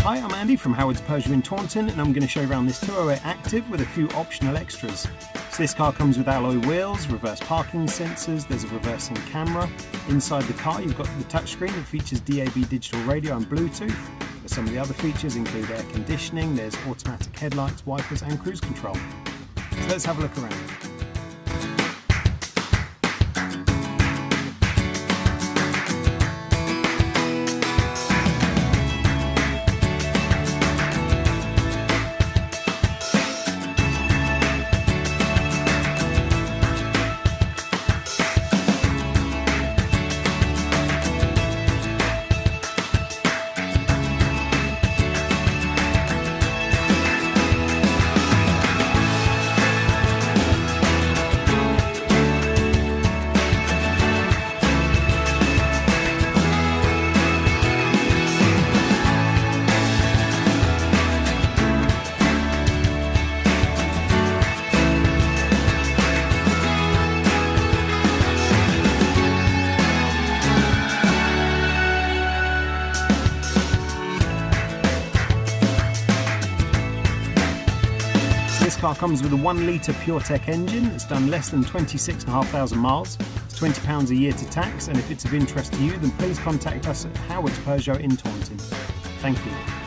Hi, I'm Andy from Howard's Peugeot in Taunton, and I'm going to show you around this 208 Active with a few optional extras. So this car comes with alloy wheels, reverse parking sensors, there's a reversing camera. Inside the car you've got the touchscreen that features DAB digital radio and Bluetooth. But some of the other features include air conditioning, there's automatic headlights, wipers and cruise control. So let's have a look around. This car comes with a 1 litre PureTech engine. It's done less than 26,500 miles. It's £20 a year to tax, and if it's of interest to you, then please contact us at Howard's Peugeot in Taunton. Thank you.